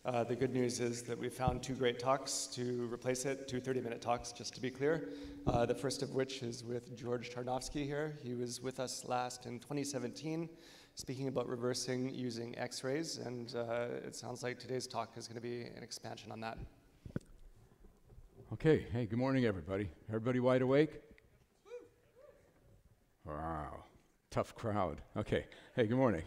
The good news is that we found two great talks to replace it, two 30-minute talks, just to be clear. The first of which is with George Tarnovsky here. He was with us last in 2017, speaking about reversing using X-rays, and it sounds like today's talk is going to be an expansion on that. Okay, hey, good morning, everybody. Everybody wide awake? Wow, tough crowd. Okay, hey, good morning.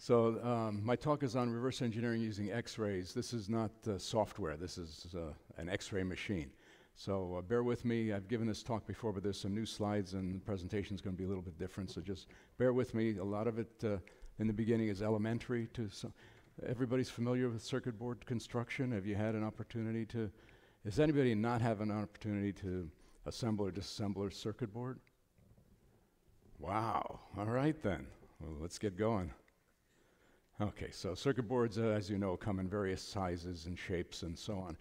So my talk is on reverse engineering using X-rays. This is not software. This is an X-ray machine. So bear with me. I've given this talk before, but there's some new slides, and the presentation is going to be a little bit different. So just bear with me. A lot of it in the beginning is elementary. Everybody's familiar with circuit board construction. Have you had an opportunity to? Does anybody not have an opportunity to assemble or disassemble a circuit board? Wow. All right then. Well, let's get going. Okay, so circuit boards, as you know, come in various sizes and shapes and so on.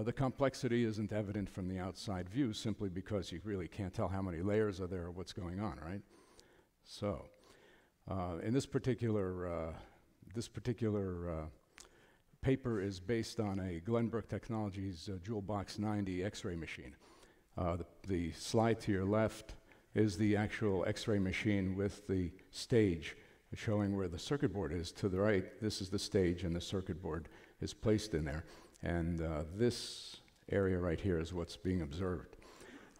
The complexity isn't evident from the outside view simply because you really can't tell how many layers are there or what's going on, right? So, in this particular paper is based on a Glenbrook Technologies Jewelbox 90 X-ray machine. The slide to your left is the actual X-ray machine with the stage showing where the circuit board is. To the right, this is the stage, and the circuit board is placed in there. And this area right here is what's being observed.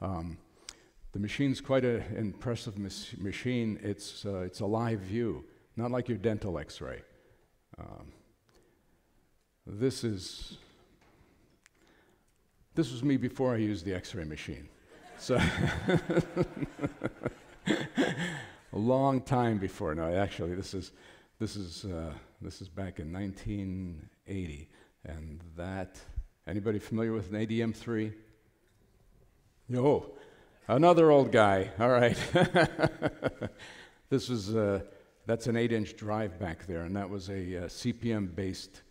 The machine's quite an impressive machine. It's a live view, not like your dental X-ray. This was me before I used the X-ray machine. So a long time before. No, actually, this is back in 1980, and that. Anybody familiar with an ADM3? Oh, another old guy. All right. This was that's an 8-inch drive back there, and that was a CPM-based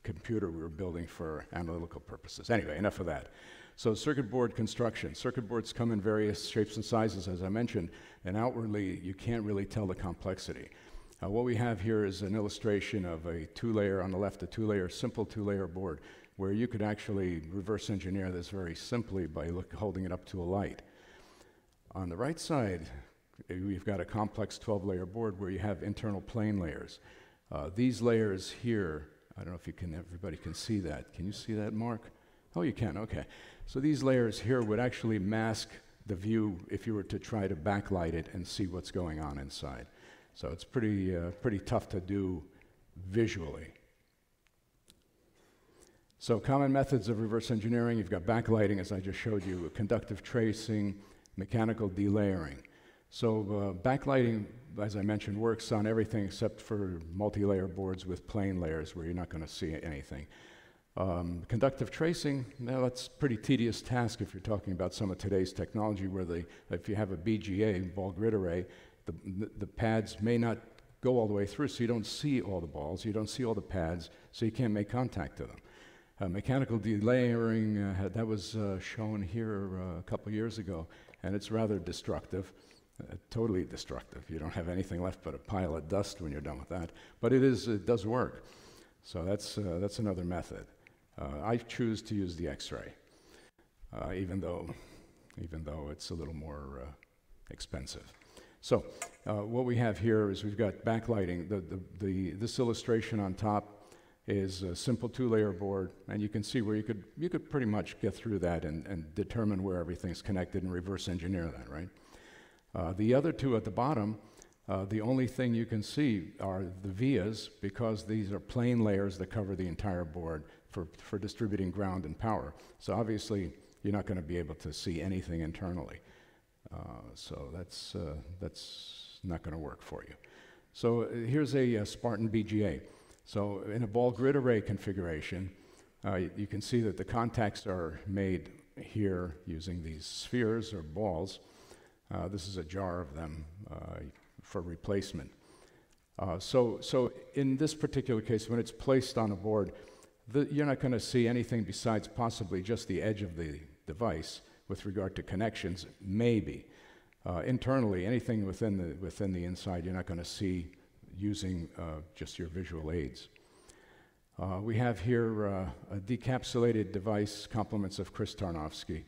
computer we were building for analytical purposes. Anyway, enough of that. So circuit board construction. Circuit boards come in various shapes and sizes, as I mentioned, and outwardly you can't really tell the complexity. What we have here is an illustration of a two-layer, on the left, a simple two-layer board, where you could actually reverse engineer this very simply by holding it up to a light. On the right side, we've got a complex 12-layer board where you have internal plane layers. These layers here, I don't know if everybody can see that. Can you see that, Mark? Oh, you can, okay. So these layers here would actually mask the view if you were to try to backlight it and see what's going on inside. So it's pretty tough to do visually. So common methods of reverse engineering, you've got backlighting, as I just showed you, conductive tracing, mechanical delayering. So backlighting, as I mentioned, works on everything except for multi-layer boards with plane layers where you're not going to see anything. Conductive tracing, now that's a pretty tedious task if you're talking about some of today's technology where if you have a BGA, ball grid array, the pads may not go all the way through, so you don't see all the balls, you don't see all the pads, so you can't make contact to them. Mechanical delayering, that was shown here a couple years ago, and it's rather destructive, totally destructive. You don't have anything left but a pile of dust when you're done with that, but it does work. So that's another method. I choose to use the X-ray, even though it's a little more expensive. So what we have here is we've got backlighting. This illustration on top is a simple two-layer board, and you can see where you could pretty much get through that and determine where everything's connected and reverse engineer that, right? The other two at the bottom, the only thing you can see are the vias, because these are plane layers that cover the entire board for distributing ground and power. So obviously, you're not going to be able to see anything internally. So that's not going to work for you. So here's a Spartan BGA. So in a ball grid array configuration, you can see that the contacts are made here using these spheres or balls. This is a jar of them for replacement. So in this particular case, when it's placed on a board, you're not going to see anything besides possibly just the edge of the device with regard to connections, maybe. Internally, anything within the inside, you're not going to see using just your visual aids. We have here a decapsulated device, compliments of Chris Tarnovsky.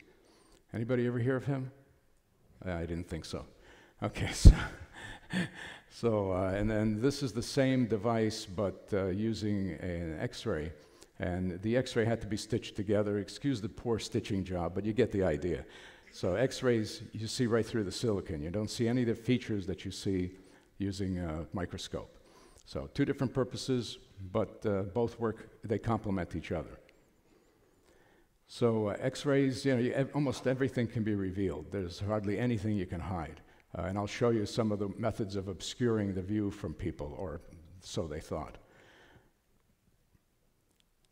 Anybody ever hear of him? I didn't think so. Okay, and then this is the same device, but using an X-ray. And the X-ray had to be stitched together. Excuse the poor stitching job, but you get the idea. So X-rays, you see right through the silicon. You don't see any of the features that you see using a microscope. So two different purposes, but both work, they complement each other. So X-rays, almost everything can be revealed. There's hardly anything you can hide. And I'll show you some of the methods of obscuring the view from people, or so they thought.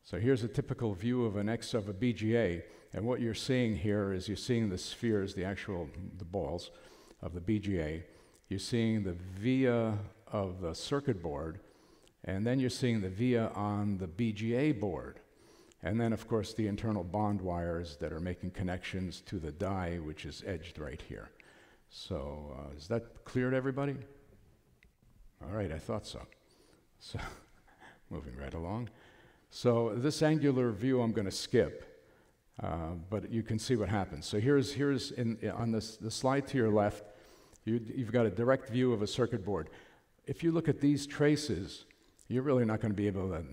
So here's a typical view of a BGA, and what you're seeing here is you're seeing the spheres, the balls of the BGA. You're seeing the via of the circuit board, and then you're seeing the via on the BGA board. And then, of course, the internal bond wires that are making connections to the die, which is edged right here. So is that clear to everybody? All right, I thought so. So moving right along. So this angular view I'm going to skip, but you can see what happens. So here's on the slide to your left, you've got a direct view of a circuit board. If you look at these traces, you're really not going to be able to,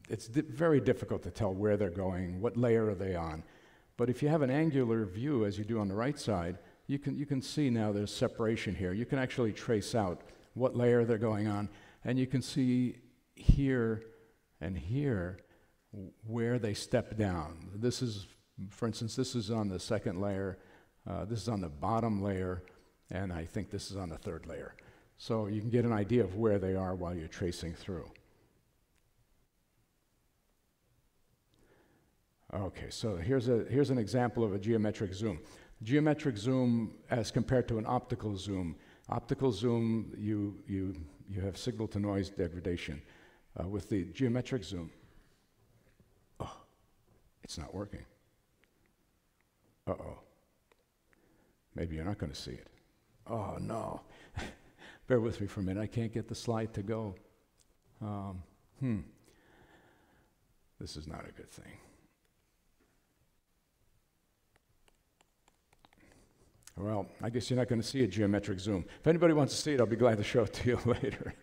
it's very difficult to tell where they're going, what layer are they on. But if you have an angular view, as you do on the right side, you can see now there's separation here. You can actually trace out what layer they're going on, and you can see here and here where they step down. This is, for instance, this is on the second layer, this is on the bottom layer, and I think this is on the third layer. So you can get an idea of where they are while you're tracing through. Okay, so here's an example of a geometric zoom. Geometric zoom as compared to an optical zoom. Optical zoom, you have signal-to-noise degradation. With the geometric zoom, oh, it's not working. Uh-oh. Maybe you're not going to see it. Oh, no. Bear with me for a minute. I can't get the slide to go. This is not a good thing. Well, I guess you're not going to see a geometric zoom. If anybody wants to see it, I'll be glad to show it to you later.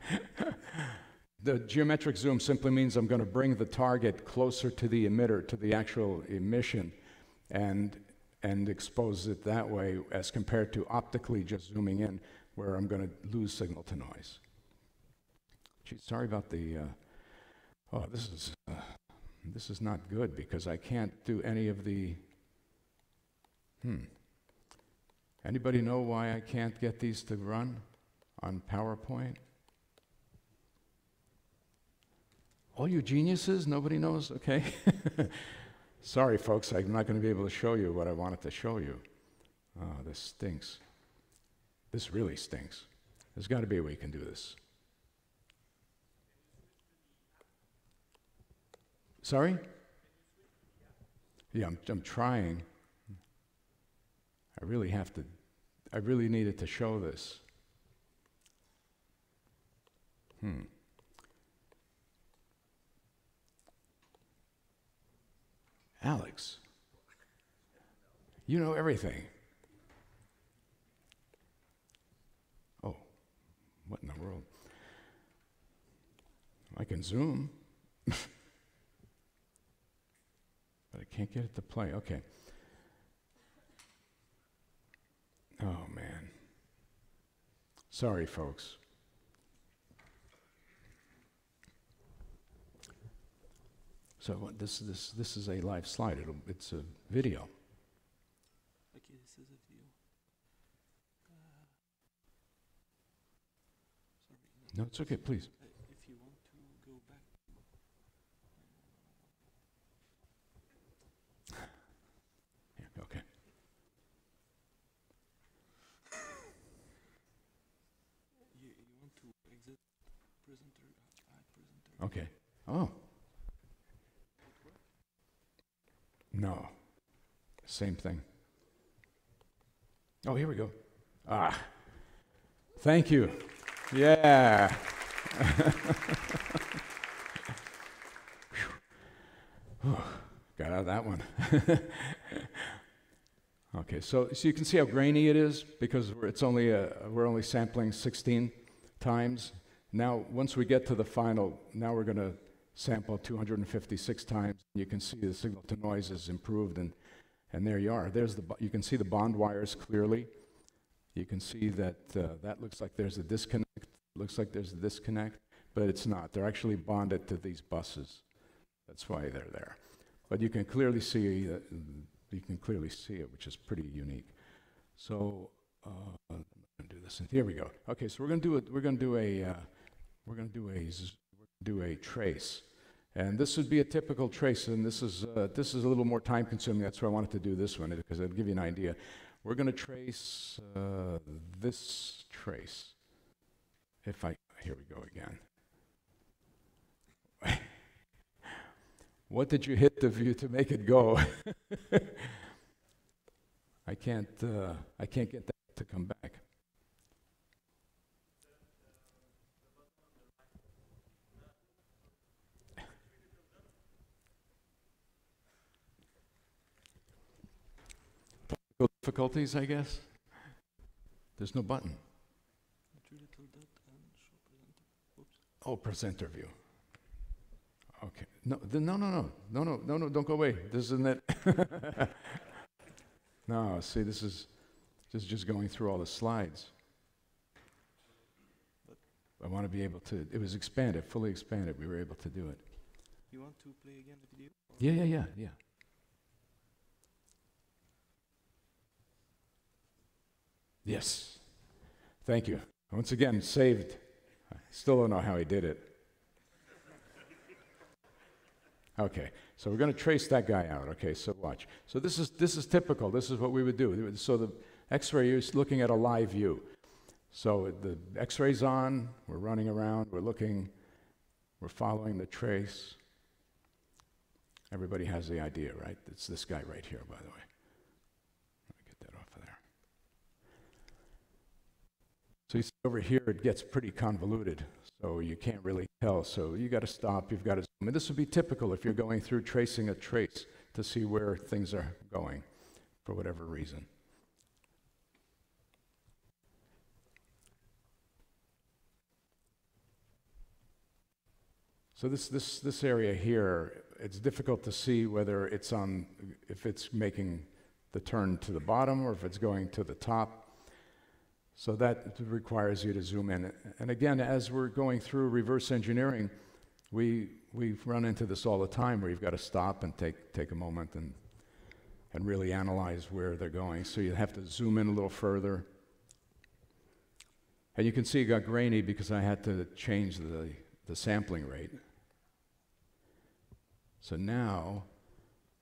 The geometric zoom simply means I'm going to bring the target closer to the emitter, to the actual emission, and expose it that way as compared to optically just zooming in, where I'm going to lose signal to noise. Gee, sorry about the, oh, this is not good because I can't do any of the, Anybody know why I can't get these to run on PowerPoint? All you geniuses, nobody knows? Okay. Sorry, folks, I'm not going to be able to show you what I wanted to show you. Oh, this stinks. This really stinks. There's got to be a way you can do this. Sorry? Yeah, I'm trying. I really needed to show this. Alex, you know everything. Oh, what in the world? I can zoom, but I can't get it to play. Okay. Oh, man. Sorry, folks. So this is a live slide. It's a video. Okay, this is a video. Sorry. No, it's okay, please. If you want to go back. Yeah, okay. You want to exit presenter, add presenter. Okay. Oh. No. Same thing. Oh, here we go. Ah. Thank you. Yeah. Got out of that one. Okay, so you can see how grainy it is because we're only sampling 16 times. Now, once we get to the final, now we're going to sample 256 times. You can see the signal to noise is improved, and there you are. You can see the bond wires clearly. You can see that that looks like there's a disconnect. Looks like there's a disconnect, but it's not. They're actually bonded to these buses. That's why they're there. But you can clearly see it, which is pretty unique. So I'm going to do this. Here we go. Okay, so we're going to do a trace, and this would be a typical trace. And this is a little more time consuming. That's why I wanted to do this one because it'll give you an idea. We're going to trace this trace. Here we go again. What did you hit the view to make it go? I can't get that to come back. Technical difficulties, I guess. There's no button. Oh, presenter view. Okay. No, don't go away. This isn't it. No, see, this is just going through all the slides. I want to be able to, it was expanded, fully expanded. We were able to do it. You want to play again the video? Yeah. Yes. Thank you. Once again, saved. I still don't know how he did it. Okay, so we're going to trace that guy out. Okay, so watch. So this is typical. This is what we would do. So the X-ray is looking at a live view. So the X-ray's on. We're running around. We're looking. We're following the trace. Everybody has the idea, right? It's this guy right here, by the way. Let me get that off of there. So you see over here, it gets pretty convoluted. So you can't really tell. So you got to stop. You've got to zoom. And this would be typical if you're going through tracing a trace to see where things are going for whatever reason. So this area here, it's difficult to see whether it's if it's making the turn to the bottom or if it's going to the top. So that requires you to zoom in. And again, as we're going through reverse engineering, we run into this all the time where you've got to stop and take a moment and really analyze where they're going. So you have to zoom in a little further. And you can see it got grainy because I had to change the sampling rate. So now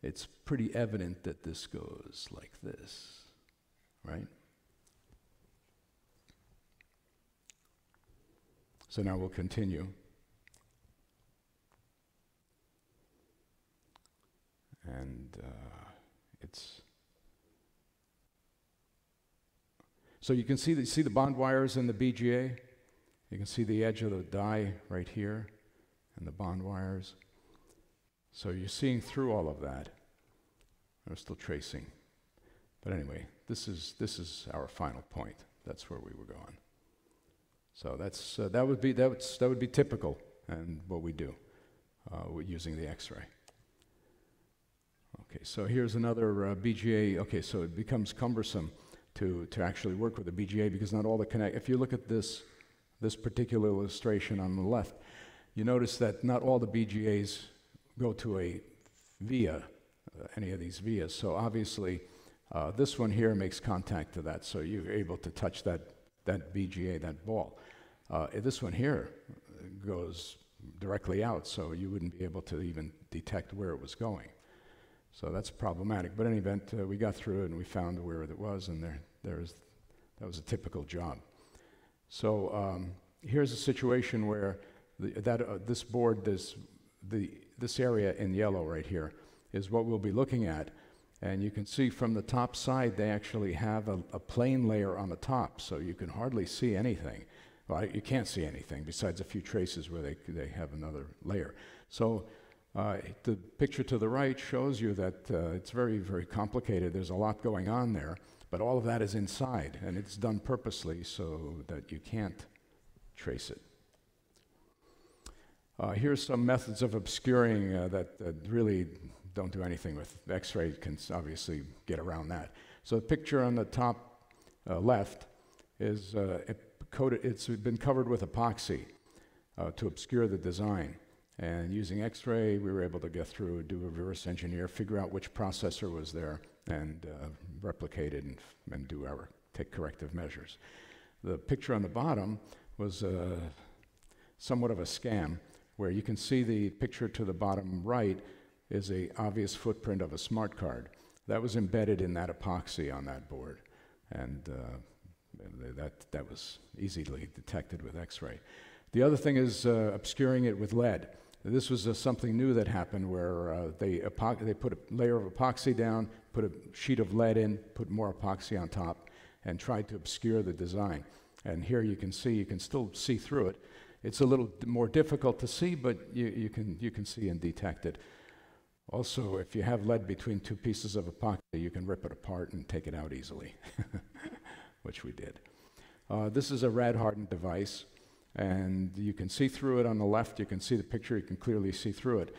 it's pretty evident that this goes like this, right? So now we'll continue. And so you can see the bond wires in the BGA. You can see the edge of the die right here and the bond wires. So you're seeing through all of that. We're still tracing. But anyway, this is our final point. That's where we were going. So that would be typical and what we do using the X-ray. Okay, so here's another BGA. Okay, so it becomes cumbersome to actually work with the BGA because not all the connect. If you look at this particular illustration on the left, you notice that not all the BGAs go to a via, any of these vias. So obviously, this one here makes contact to that, so you're able to touch that BGA, that ball. This one here goes directly out, so you wouldn't be able to even detect where it was going. So that's problematic. But in any event, we got through it and we found where it was, and that was a typical job. So here's a situation where this board, this area in yellow right here, is what we'll be looking at. And you can see from the top side, they actually have a plane layer on the top, so you can hardly see anything. Well, you can't see anything besides a few traces where they have another layer. So The picture to the right shows you that it's very, very complicated. There's a lot going on there, but all of that is inside, and it's done purposely so that you can't trace it. Here's some methods of obscuring that really don't do anything with X-ray. Can obviously get around that. So the picture on the top left is it's been covered with epoxy to obscure the design. And using X-ray, we were able to get through, do a reverse engineer, figure out which processor was there, and replicate it and take corrective measures. The picture on the bottom was somewhat of a scam, where you can see the picture to the bottom right is an obvious footprint of a smart card. That was embedded in that epoxy on that board, and that was easily detected with X-ray. The other thing is obscuring it with lead. This was something new that happened where they put a layer of epoxy down, put a sheet of lead in, put more epoxy on top, and tried to obscure the design. And here you can still see through it. It's a little more difficult to see, but you can see and detect it. Also, if you have lead between two pieces of epoxy, you can rip it apart and take it out easily, which we did. This is a rad-hardened device, and you can see through it on the left. You can see the picture. You can clearly see through it.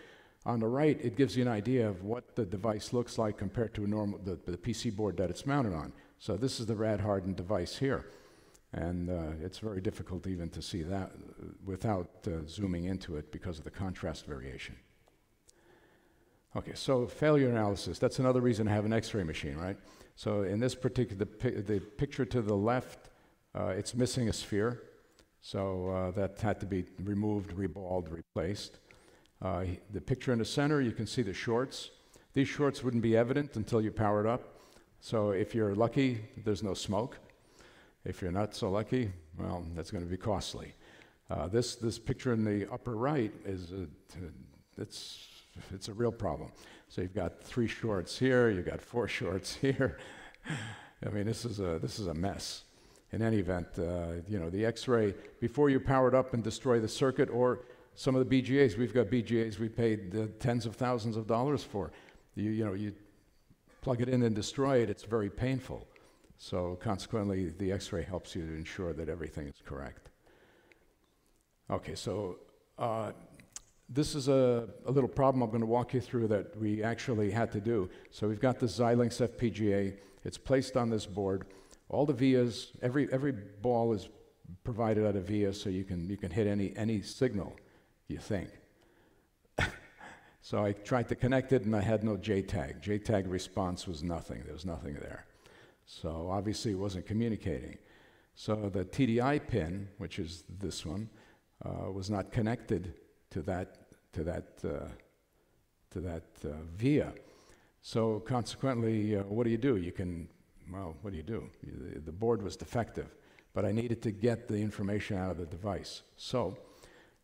On the right, it gives you an idea of what the device looks like compared to the PC board that it's mounted on. So this is the rad-hardened device here. And it's very difficult even to see that without zooming into it because of the contrast variation. Okay, so failure analysis. That's another reason to have an X-ray machine, right? So in this particular, the picture to the left, it's missing a sphere. So that had to be removed, reballed, replaced. The picture in the center, you can see the shorts. These shorts wouldn't be evident until you power it up. So if you're lucky, there's no smoke. If you're not so lucky, well, that's going to be costly. This picture in the upper right is it's a real problem. So you've got 3 shorts here, you've got 4 shorts here. I mean, this is a mess. In any event, the X-ray, before you power it up and destroy the circuit, or some of the BGAs, we've got BGAs we paid tens of thousands of dollars for. You plug it in and destroy it, it's very painful. So consequently, the X-ray helps you to ensure that everything is correct. Okay, so this is a little problem I'm going to walk you through that we actually had to do. So we've got the Xilinx FPGA. It's placed on this board. All the vias, every ball is provided at a via, so you can hit any signal you think. So I tried to connect it, and I had no JTAG. JTAG response was nothing. There was nothing there. So obviously it wasn't communicating. So the TDI pin, which is this one, was not connected to that via. So consequently, what do? What do? The board was defective, but I needed to get the information out of the device. So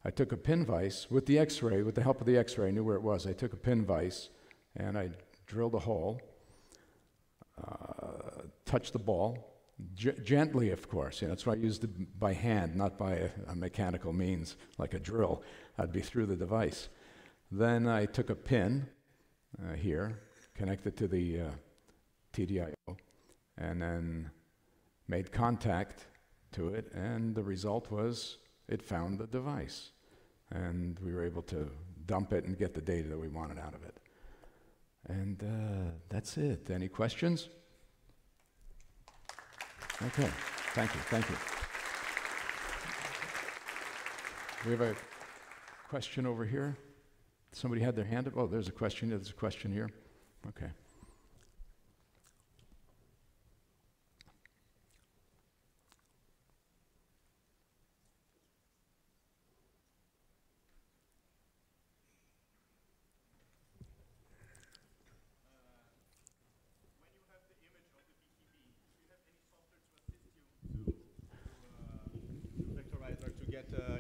I took a pin vise with the X-ray, with the help of the X-ray, I knew where it was. I took a pin vise and I drilled a hole, touched the ball, gently, of course. That's why I used it by hand, not by a mechanical means like a drill. I'd be through the device. Then I took a pin here, connected to the TDIO, and then made contact to it, and the result was it found the device. And we were able to dump it and get the data that we wanted out of it. And that's it. Any questions? Okay, thank you. We have a question over here. Somebody had their hand up. Oh, there's a question. There's a question here. Okay.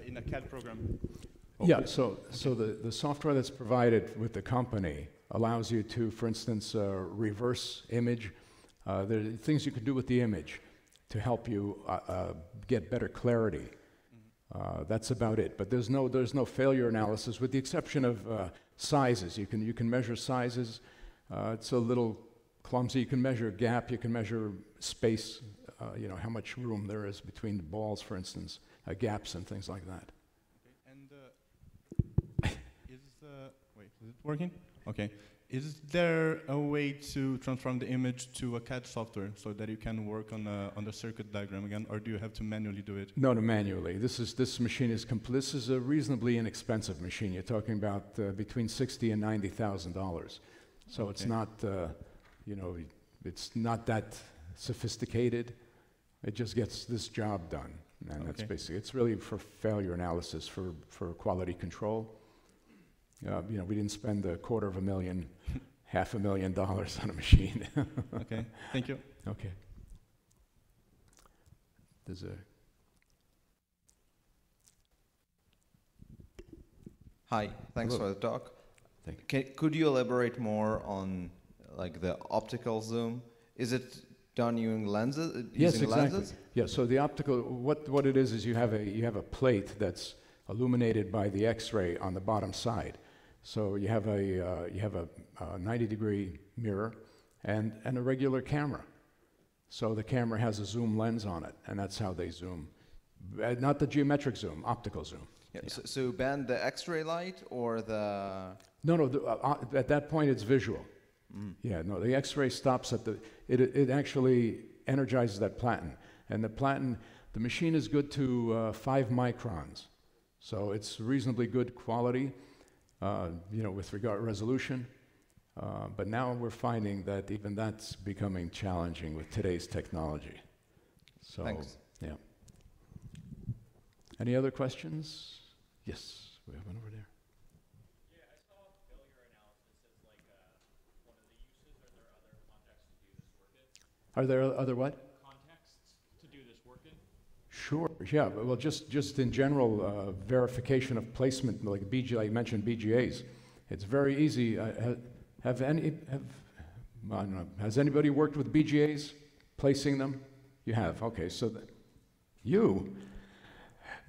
In a CAD program? Yeah, so the software that's provided with the company allows you to, for instance, reverse image. There are things you can do with the image to help you get better clarity. That's about it. But there's no failure analysis, with the exception of sizes. You can measure sizes. It's a little clumsy. You can measure gap. You can measure space. You know, how much room there is between the balls, for instance, gaps and things like that. Okay. And wait, is it working? Okay. Is there a way to transform the image to a CAD software so that you can work on the circuit diagram again, or do you have to manually do it? No, manually. This machine is this is a reasonably inexpensive machine. You're talking about between $60,000 and $90,000. So okay. It's not, you know, it's not that sophisticated. It just gets this job done, and okay. That's basically. It's really for failure analysis, for quality control. You know, we didn't spend $250,000, $500,000 on a machine. Okay, thank you. Okay. There's a. Hi, thanks Hello. for the talk. Thank you. Could you elaborate more on like the optical zoom? Is it done using lenses? Yes, using exactly. lenses? Yeah. So the optical, what it is you have a plate that's illuminated by the X-ray on the bottom side. So you have a 90-degree mirror and a regular camera. So the camera has a zoom lens on it, and that's how they zoom. Not the geometric zoom, optical zoom. Yeah. So bend the X-ray light or the? No, at that point it's visual. Mm. Yeah, no, the X-ray stops at it actually energizes that platen. And the machine is good to 5 microns. So it's reasonably good quality, you know, with regard to resolution. But now we're finding that even that's becoming challenging with today's technology. So, Thanks. Yeah. Any other questions? Yes, we have one over there. Yeah, I saw failure analysis as like one of the uses. Are there other contexts to do this work in? Are there other what? Contexts to do this work in? Sure. Yeah. Well, just in general, verification of placement, like I mentioned BGAs. It's very easy. Has anybody worked with BGAs, placing them? You have. Okay. So you.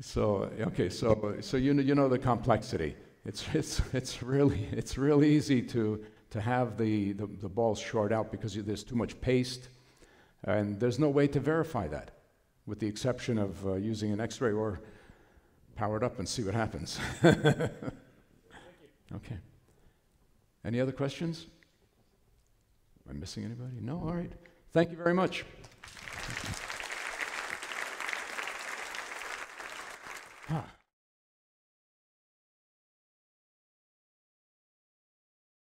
So okay. So you know the complexity. It's really easy to have the balls short out because there's too much paste, and there's no way to verify that, with the exception of using an X-ray or power it up and see what happens. Okay. Any other questions? Am I missing anybody? No? All right. Thank you very much. Ah.